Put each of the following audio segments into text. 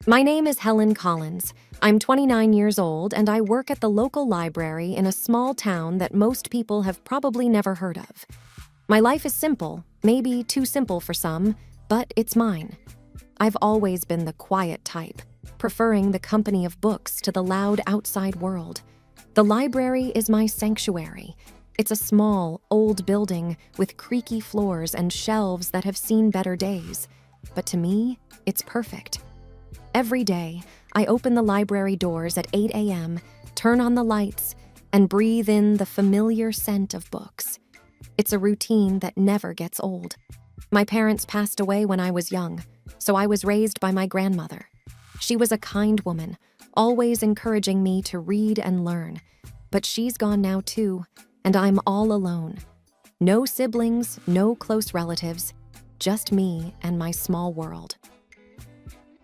My name is Helen Collins. I'm 29 years old and I work at the local library in a small town that most people have probably never heard of. My life is simple, maybe too simple for some, but it's mine. I've always been the quiet type, preferring the company of books to the loud outside world. The library is my sanctuary. It's a small, old building with creaky floors and shelves that have seen better days. But to me, it's perfect. Every day, I open the library doors at 8 a.m., turn on the lights, and breathe in the familiar scent of books. It's a routine that never gets old. My parents passed away when I was young, so I was raised by my grandmother. She was a kind woman, always encouraging me to read and learn. But she's gone now too, and I'm all alone. No siblings, no close relatives, just me and my small world.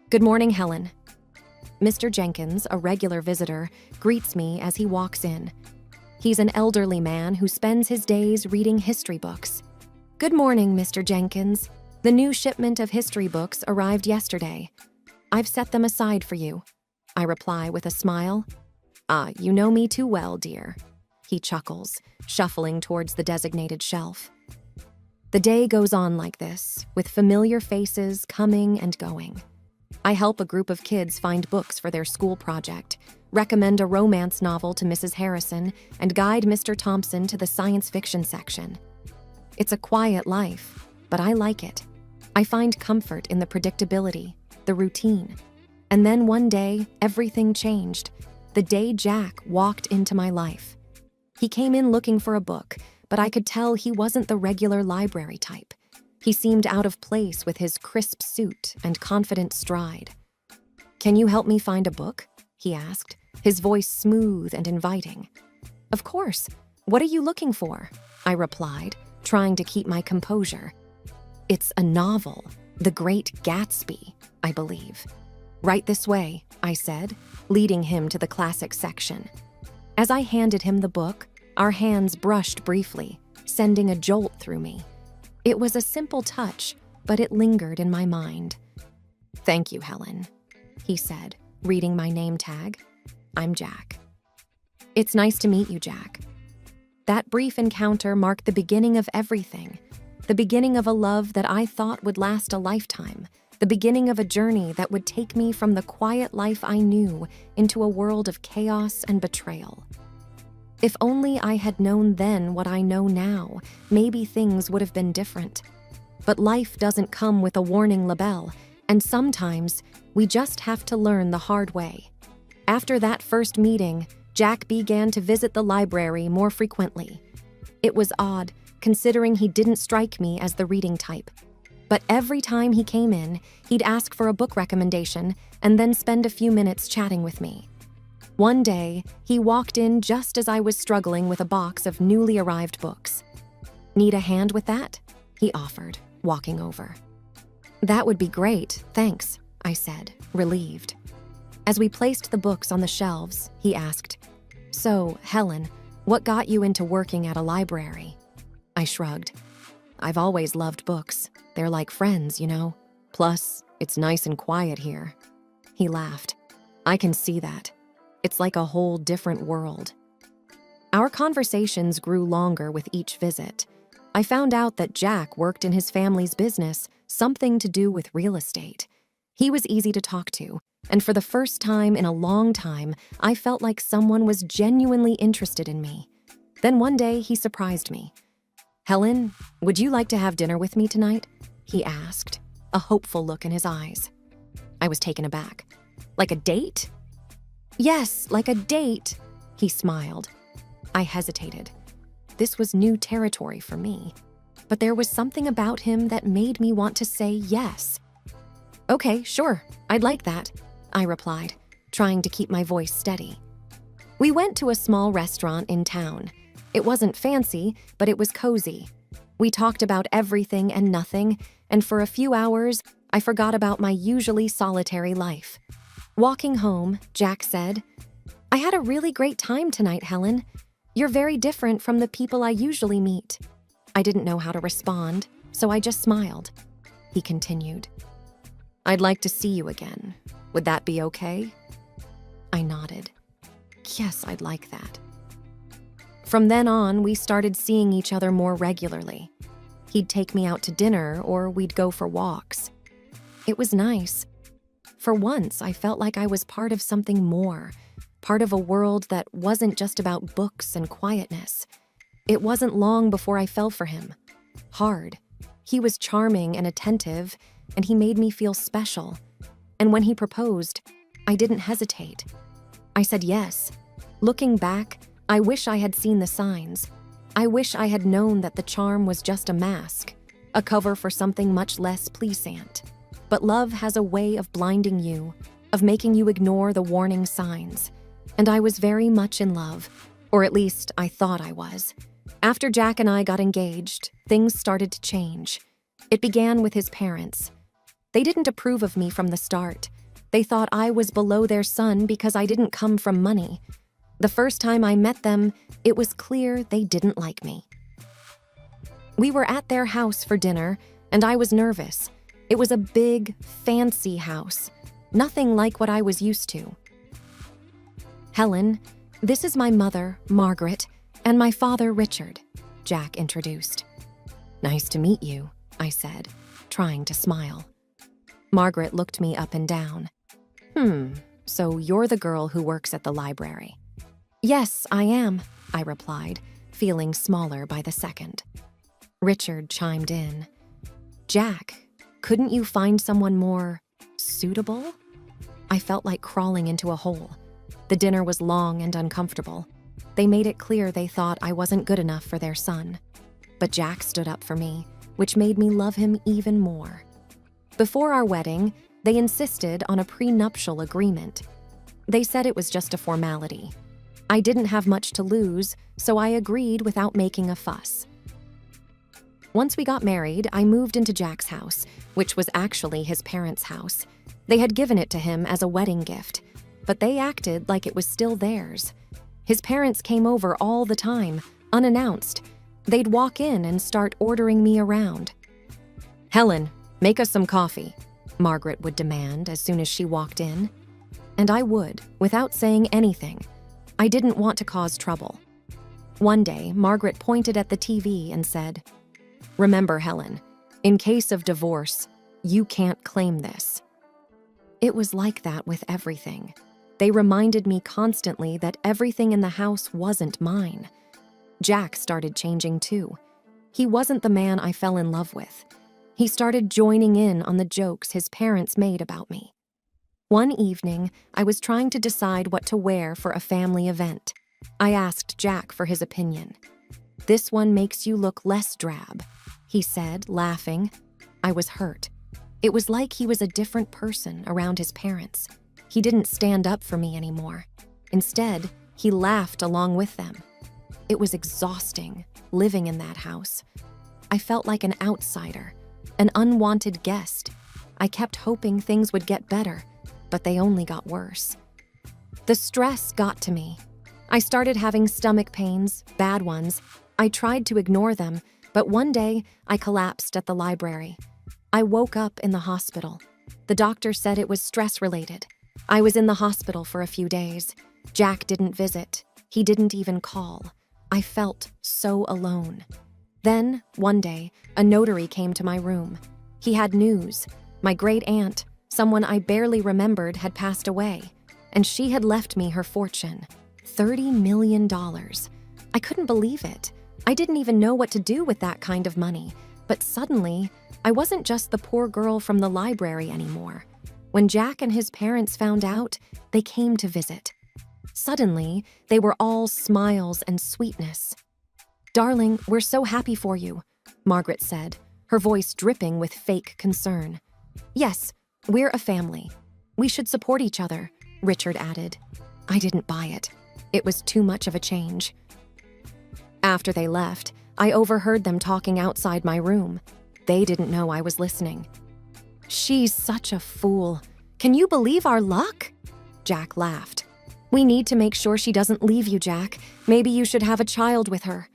Good morning, Helen. Mr. Jenkins, a regular visitor, greets me as he walks in. He's an elderly man who spends his days reading history books. Good morning, Mr. Jenkins. The new shipment of history books arrived yesterday. I've set them aside for you, I reply with a smile. Ah, you know me too well, dear. He chuckles, shuffling towards the designated shelf. The day goes on like this, with familiar faces coming and going. I help a group of kids find books for their school project, recommend a romance novel to Mrs. Harrison, and guide Mr. Thompson to the science fiction section. It's a quiet life, but I like it. I find comfort in the predictability, the routine. And then one day, everything changed. The day Jack walked into my life. He came in looking for a book, but I could tell he wasn't the regular library type. He seemed out of place with his crisp suit and confident stride. "Can you help me find a book?" he asked, his voice smooth and inviting. "Of course. What are you looking for?" I replied, trying to keep my composure. "It's a novel, The Great Gatsby, I believe." "Right this way," I said, leading him to the classic section. As I handed him the book, our hands brushed briefly, sending a jolt through me. It was a simple touch, but it lingered in my mind. "Thank you, Helen," he said, reading my name tag. "I'm Jack." "It's nice to meet you, Jack." That brief encounter marked the beginning of everything. The beginning of a love that I thought would last a lifetime. The beginning of a journey that would take me from the quiet life I knew into a world of chaos and betrayal. If only I had known then what I know now, maybe things would have been different. But life doesn't come with a warning label, and sometimes we just have to learn the hard way. After that first meeting, Jack began to visit the library more frequently. It was odd, considering he didn't strike me as the reading type. But every time he came in, he'd ask for a book recommendation and then spend a few minutes chatting with me. One day, he walked in just as I was struggling with a box of newly arrived books. "Need a hand with that?" he offered, walking over. "That would be great, thanks," I said, relieved. As we placed the books on the shelves, he asked, "So, Helen, what got you into working at a library?" I shrugged. "I've always loved books. They're like friends, you know. Plus, it's nice and quiet here." He laughed. "I can see that. It's like a whole different world." Our conversations grew longer with each visit. I found out that Jack worked in his family's business, something to do with real estate. He was easy to talk to, and for the first time in a long time, I felt like someone was genuinely interested in me. Then one day, he surprised me. "Helen, would you like to have dinner with me tonight?" he asked, a hopeful look in his eyes. I was taken aback. "Like a date?" "Yes, like a date," he smiled. I hesitated. This was new territory for me, but there was something about him that made me want to say yes. "Okay, sure, I'd like that," I replied, trying to keep my voice steady. We went to a small restaurant in town. It wasn't fancy, but it was cozy. We talked about everything and nothing, and for a few hours, I forgot about my usually solitary life. Walking home, Jack said, "I had a really great time tonight, Helen. You're very different from the people I usually meet." I didn't know how to respond, so I just smiled. He continued, "I'd like to see you again. Would that be okay? I nodded. Yes, I'd like that. From then on, we started seeing each other more regularly. He'd take me out to dinner or we'd go for walks. It was nice. For once, I felt like I was part of something more, part of a world that wasn't just about books and quietness. It wasn't long before I fell for him. Hard. He was charming and attentive, and he made me feel special. And when he proposed, I didn't hesitate. I said yes. Looking back, I wish I had seen the signs. I wish I had known that the charm was just a mask, a cover for something much less pleasant. But love has a way of blinding you, of making you ignore the warning signs. And I was very much in love, or at least I thought I was. After Jack and I got engaged, things started to change. It began with his parents. They didn't approve of me from the start. They thought I was below their son because I didn't come from money. The first time I met them, it was clear they didn't like me. We were at their house for dinner, and I was nervous. It was a big, fancy house, nothing like what I was used to. Helen, this is my mother, Margaret, and my father, Richard, Jack introduced. Nice to meet you, I said, trying to smile. Margaret looked me up and down. So you're the girl who works at the library. Yes, I am, I replied, feeling smaller by the second. Richard chimed in. Jack, couldn't you find someone more suitable? I felt like crawling into a hole. The dinner was long and uncomfortable. They made it clear they thought I wasn't good enough for their son. But Jack stood up for me, which made me love him even more. Before our wedding, they insisted on a prenuptial agreement. They said it was just a formality. I didn't have much to lose, so I agreed without making a fuss. Once we got married, I moved into Jack's house, which was actually his parents' house. They had given it to him as a wedding gift, but they acted like it was still theirs. His parents came over all the time, unannounced. They'd walk in and start ordering me around. Helen, make us some coffee, Margaret would demand as soon as she walked in. And I would, without saying anything. I didn't want to cause trouble. One day, Margaret pointed at the TV and said, Remember, Helen, in case of divorce, you can't claim this. It was like that with everything. They reminded me constantly that everything in the house wasn't mine. Jack started changing too. He wasn't the man I fell in love with. He started joining in on the jokes his parents made about me. One evening, I was trying to decide what to wear for a family event. I asked Jack for his opinion. This one makes you look less drab, he said, laughing. I was hurt. It was like he was a different person around his parents. He didn't stand up for me anymore. Instead, he laughed along with them. It was exhausting, living in that house. I felt like an outsider, an unwanted guest. I kept hoping things would get better, but they only got worse. The stress got to me. I started having stomach pains, bad ones. I tried to ignore them, but one day I collapsed at the library. I woke up in the hospital. The doctor said it was stress-related. I was in the hospital for a few days. Jack didn't visit. He didn't even call. I felt so alone. Then, one day, a notary came to my room. He had news. My great-aunt, someone I barely remembered, had passed away, and she had left me her fortune, $30 million. I couldn't believe it. I didn't even know what to do with that kind of money, but suddenly, I wasn't just the poor girl from the library anymore. When Jack and his parents found out, they came to visit. Suddenly, they were all smiles and sweetness. Darling, we're so happy for you, Margaret said, her voice dripping with fake concern. Yes, we're a family. We should support each other, Richard added. I didn't buy it. It was too much of a change. After they left, I overheard them talking outside my room. They didn't know I was listening. She's such a fool. Can you believe our luck? Jack laughed. We need to make sure she doesn't leave you, Jack. Maybe you should have a child with her.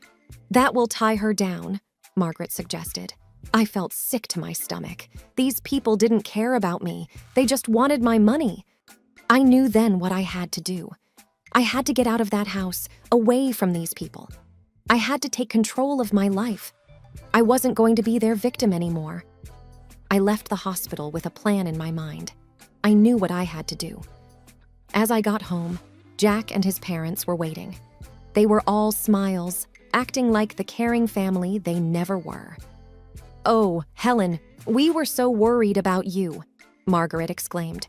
That will tie her down, Margaret suggested. I felt sick to my stomach. These people didn't care about me. They just wanted my money. I knew then what I had to do. I had to get out of that house, away from these people. I had to take control of my life. I wasn't going to be their victim anymore. I left the hospital with a plan in my mind. I knew what I had to do. As I got home, Jack and his parents were waiting. They were all smiles, acting like the caring family they never were. "Oh, Helen, we were so worried about you," Margaret exclaimed.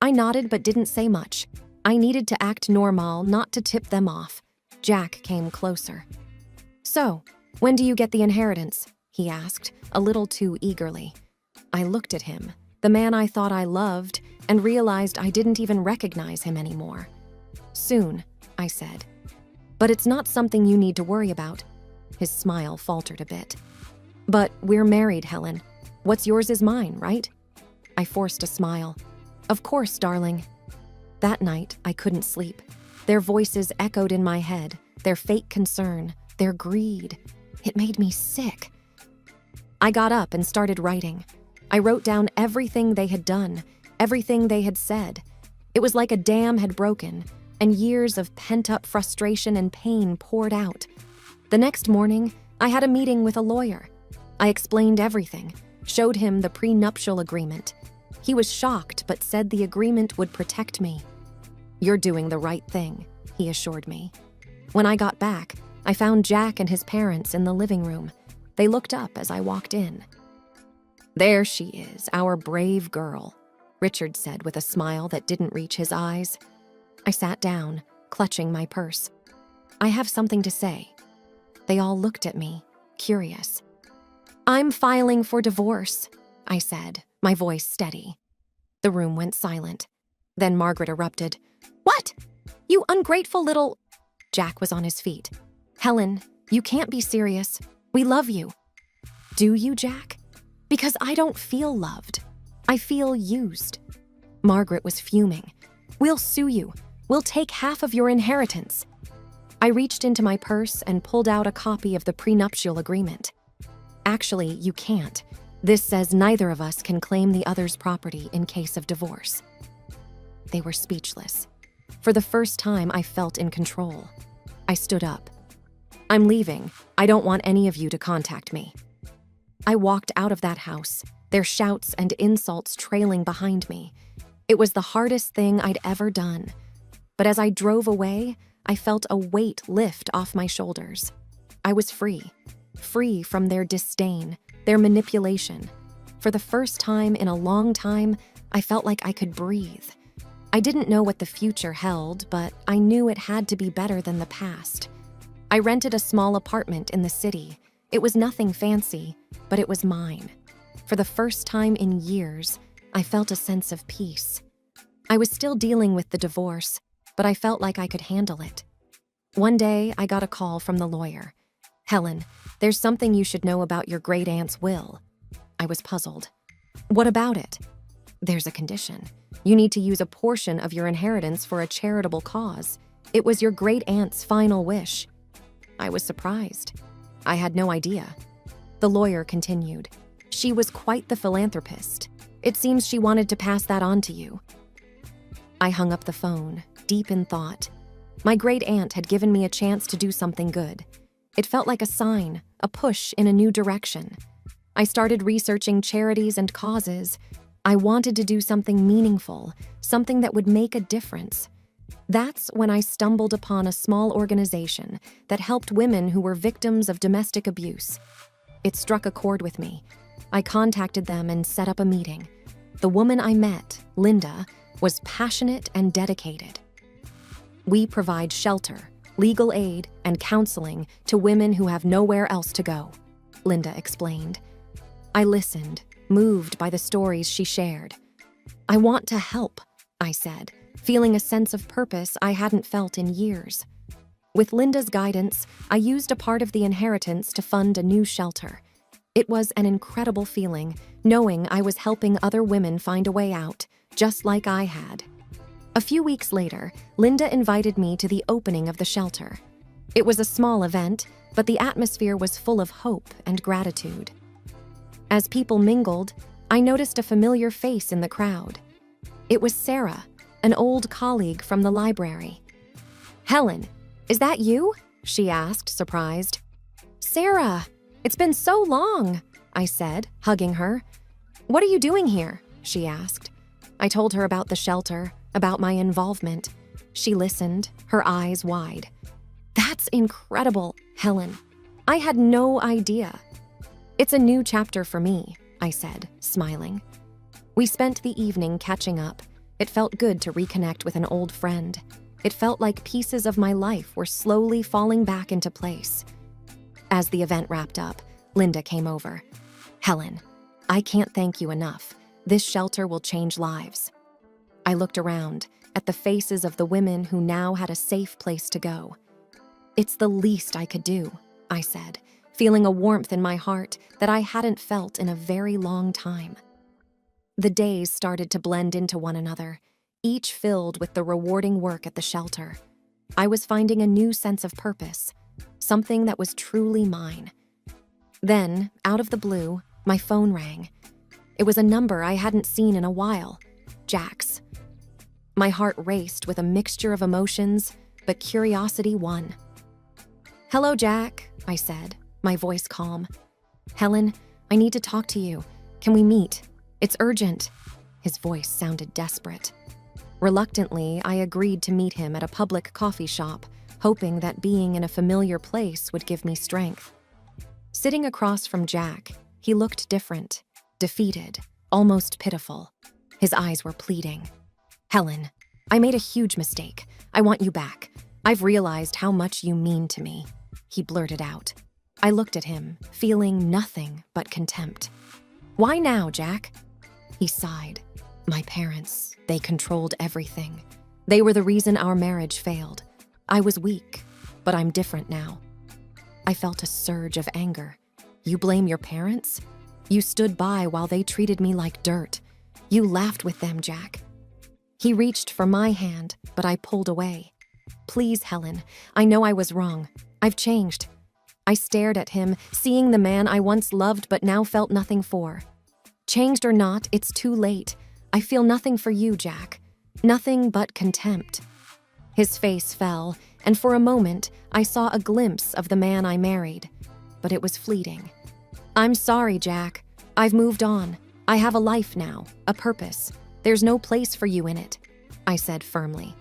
I nodded but didn't say much. I needed to act normal, not to tip them off. Jack came closer. "So, when do you get the inheritance?" he asked, a little too eagerly. I looked at him, the man I thought I loved, and realized I didn't even recognize him anymore. "Soon," I said. "But it's not something you need to worry about." His smile faltered a bit. "But we're married, Helen. What's yours is mine, right?" I forced a smile. "Of course, darling." That night, I couldn't sleep. Their voices echoed in my head, their fake concern, their greed. It made me sick. I got up and started writing. I wrote down everything they had done, everything they had said. It was like a dam had broken, and years of pent-up frustration and pain poured out. The next morning, I had a meeting with a lawyer. I explained everything, showed him the prenuptial agreement. He was shocked but said the agreement would protect me. "You're doing the right thing," he assured me. When I got back, I found Jack and his parents in the living room. They looked up as I walked in. "There she is, our brave girl," Richard said with a smile that didn't reach his eyes. I sat down, clutching my purse. "I have something to say." They all looked at me, curious. "I'm filing for divorce," I said, my voice steady. The room went silent. Then Margaret erupted. "What? You ungrateful little—" Jack was on his feet. "Helen, you can't be serious. We love you." "Do you, Jack?" "Because I don't feel loved. I feel used." Margaret was fuming. "We'll sue you. We'll take half of your inheritance." I reached into my purse and pulled out a copy of the prenuptial agreement. "Actually, you can't. This says neither of us can claim the other's property in case of divorce." They were speechless. For the first time, I felt in control. I stood up. "I'm leaving. I don't want any of you to contact me." I walked out of that house, their shouts and insults trailing behind me. It was the hardest thing I'd ever done. But as I drove away, I felt a weight lift off my shoulders. I was free from their disdain, their manipulation. For the first time in a long time, I felt like I could breathe. I didn't know what the future held, but I knew it had to be better than the past. I rented a small apartment in the city. It was nothing fancy, but it was mine. For the first time in years, I felt a sense of peace. I was still dealing with the divorce, but I felt like I could handle it. One day, I got a call from the lawyer. "Helen, there's something you should know about your great-aunt's will." I was puzzled. "What about it?" "There's a condition. You need to use a portion of your inheritance for a charitable cause. It was your great-aunt's final wish." I was surprised. I had no idea. The lawyer continued. "She was quite the philanthropist. It seems she wanted to pass that on to you." I hung up the phone, deep in thought. My great-aunt had given me a chance to do something good. It felt like a sign, a push in a new direction. I started researching charities and causes. I wanted to do something meaningful, something that would make a difference. That's when I stumbled upon a small organization that helped women who were victims of domestic abuse. It struck a chord with me. I contacted them and set up a meeting. The woman I met, Linda, was passionate and dedicated. "We provide shelter, legal aid, and counseling to women who have nowhere else to go," Linda explained. I listened, moved by the stories she shared. "I want to help," I said, feeling a sense of purpose I hadn't felt in years. With Linda's guidance, I used a part of the inheritance to fund a new shelter. It was an incredible feeling, knowing I was helping other women find a way out, just like I had. A few weeks later, Linda invited me to the opening of the shelter. It was a small event, but the atmosphere was full of hope and gratitude. As people mingled, I noticed a familiar face in the crowd. It was Sarah, an old colleague from the library. "Helen, is that you?" she asked, surprised. "Sarah, it's been so long," I said, hugging her. "What are you doing here?" she asked. I told her about the shelter, about my involvement. She listened, her eyes wide. "That's incredible, Helen. I had no idea." "It's a new chapter for me," I said, smiling. We spent the evening catching up. It felt good to reconnect with an old friend. It felt like pieces of my life were slowly falling back into place. As the event wrapped up, Linda came over. "Helen, I can't thank you enough. This shelter will change lives." I looked around at the faces of the women who now had a safe place to go. "It's the least I could do," I said, feeling a warmth in my heart that I hadn't felt in a very long time. The days started to blend into one another, each filled with the rewarding work at the shelter. I was finding a new sense of purpose, something that was truly mine. Then, out of the blue, my phone rang. It was a number I hadn't seen in a while, Jack's. My heart raced with a mixture of emotions, but curiosity won. "Hello, Jack," I said, my voice calm. "Helen, I need to talk to you. Can we meet? It's urgent." His voice sounded desperate. Reluctantly, I agreed to meet him at a public coffee shop, hoping that being in a familiar place would give me strength. Sitting across from Jack, he looked different, defeated, almost pitiful. His eyes were pleading. "Helen, I made a huge mistake. I want you back. I've realized how much you mean to me," he blurted out. I looked at him, feeling nothing but contempt. "Why now, Jack?" He sighed. "My parents, they controlled everything. They were the reason our marriage failed. I was weak, but I'm different now." I felt a surge of anger. "You blame your parents? You stood by while they treated me like dirt. You laughed with them, Jack." He reached for my hand, but I pulled away. "Please, Helen, I know I was wrong. I've changed." I stared at him, seeing the man I once loved but now felt nothing for. "Changed or not, it's too late. I feel nothing for you, Jack. Nothing but contempt." His face fell, and for a moment, I saw a glimpse of the man I married. But it was fleeting. "I'm sorry, Jack. I've moved on. I have a life now, a purpose. There's no place for you in it," I said firmly.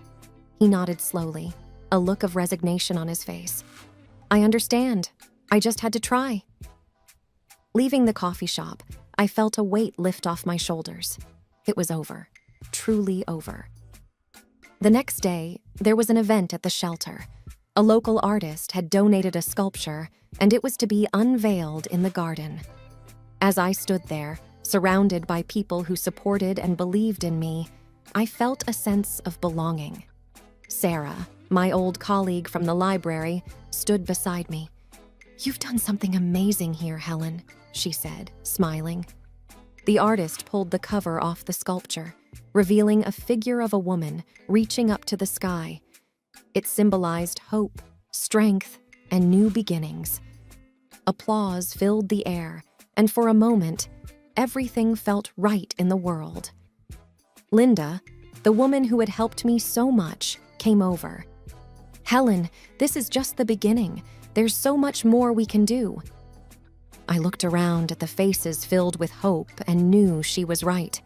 He nodded slowly, a look of resignation on his face. "I understand. I just had to try." Leaving the coffee shop, I felt a weight lift off my shoulders. It was over. Truly over. The next day, there was an event at the shelter. A local artist had donated a sculpture, and it was to be unveiled in the garden. As I stood there, surrounded by people who supported and believed in me, I felt a sense of belonging. Sarah, my old colleague from the library, stood beside me. "You've done something amazing here, Helen," she said, smiling. The artist pulled the cover off the sculpture, revealing a figure of a woman reaching up to the sky. It symbolized hope, strength, and new beginnings. Applause filled the air, and for a moment, everything felt right in the world. Linda, the woman who had helped me so much, came over. "Helen, this is just the beginning. There's so much more we can do." I looked around at the faces filled with hope and knew she was right.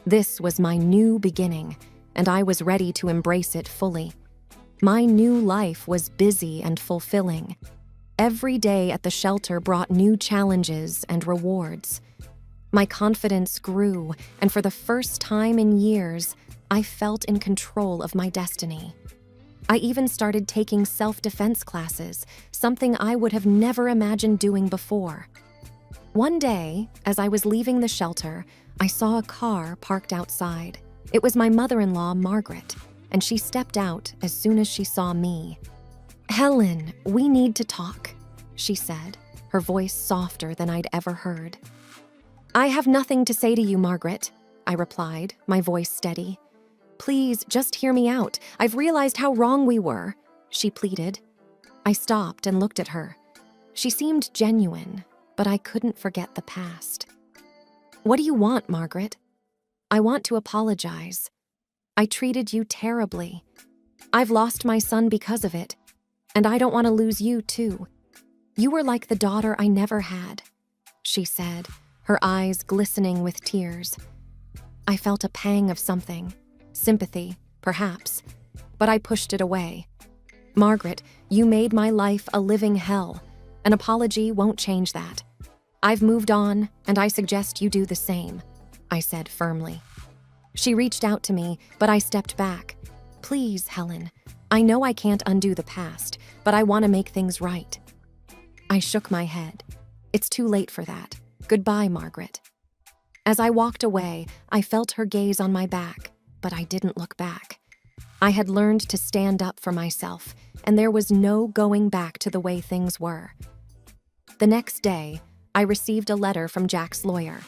This was my new beginning, and I was ready to embrace it fully. My new life was busy and fulfilling. Every day at the shelter brought new challenges and rewards. My confidence grew, and for the first time in years, I felt in control of my destiny. I even started taking self-defense classes, something I would have never imagined doing before. One day, as I was leaving the shelter, I saw a car parked outside. It was my mother-in-law, Margaret, and she stepped out as soon as she saw me. "Helen, we need to talk," she said, her voice softer than I'd ever heard. "I have nothing to say to you, Margaret," I replied, my voice steady. "Please, just hear me out. I've realized how wrong we were," she pleaded. I stopped and looked at her. She seemed genuine, but I couldn't forget the past. "What do you want, Margaret?" "I want to apologize." I treated you terribly. I've lost my son because of it, and I don't want to lose you too. You were like the daughter I never had," she said, her eyes glistening with tears. I felt a pang of something, sympathy, perhaps, but I pushed it away. "Margaret, you made my life a living hell. An apology won't change that. I've moved on, and I suggest you do the same," I said firmly. She reached out to me, but I stepped back. "Please, Helen, I know I can't undo the past, but I want to make things right." I shook my head. "It's too late for that. Goodbye, Margaret." As I walked away, I felt her gaze on my back, but I didn't look back. I had learned to stand up for myself, and there was no going back to the way things were. The next day, I received a letter from Jack's lawyer.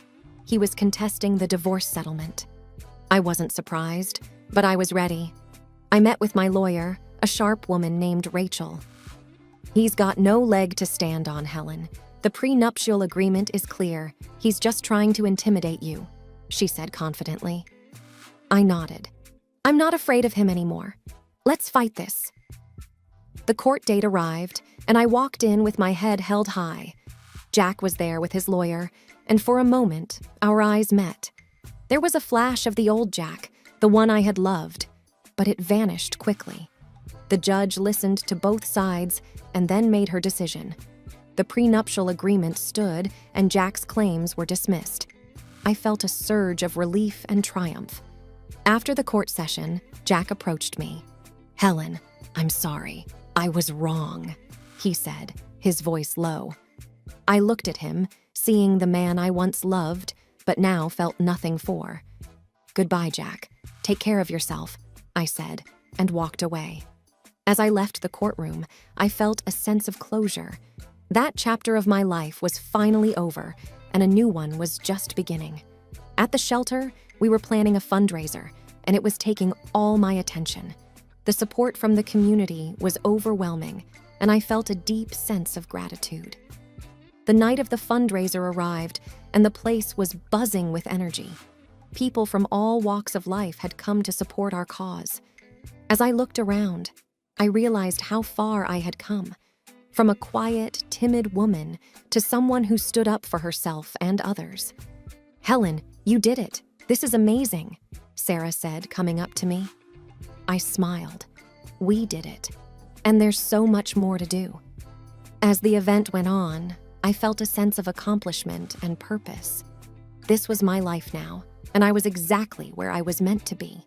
He was contesting the divorce settlement. I wasn't surprised, but I was ready. I met with my lawyer, a sharp woman named Rachel. "He's got no leg to stand on, Helen. The prenuptial agreement is clear. He's just trying to intimidate you," she said confidently. I nodded. "I'm not afraid of him anymore. Let's fight this." The court date arrived, and I walked in with my head held high. Jack was there with his lawyer, and for a moment, our eyes met. There was a flash of the old Jack, the one I had loved, but it vanished quickly. The judge listened to both sides and then made her decision. The prenuptial agreement stood, and Jack's claims were dismissed. I felt a surge of relief and triumph. After the court session, Jack approached me. "Helen, I'm sorry. I was wrong," he said, his voice low. I looked at him, seeing the man I once loved, but now felt nothing for. "Goodbye, Jack. Take care of yourself," I said, and walked away. As I left the courtroom, I felt a sense of closure. That chapter of my life was finally over, and a new one was just beginning. At the shelter, we were planning a fundraiser, and it was taking all my attention. The support from the community was overwhelming, and I felt a deep sense of gratitude. The night of the fundraiser arrived, and the place was buzzing with energy. People from all walks of life had come to support our cause. As I looked around, I realized how far I had come. From a quiet, timid woman to someone who stood up for herself and others. "Helen, you did it. This is amazing," Sarah said, coming up to me. I smiled. We did it. And there's so much more to do. As the event went on, I felt a sense of accomplishment and purpose. This was my life now, and I was exactly where I was meant to be.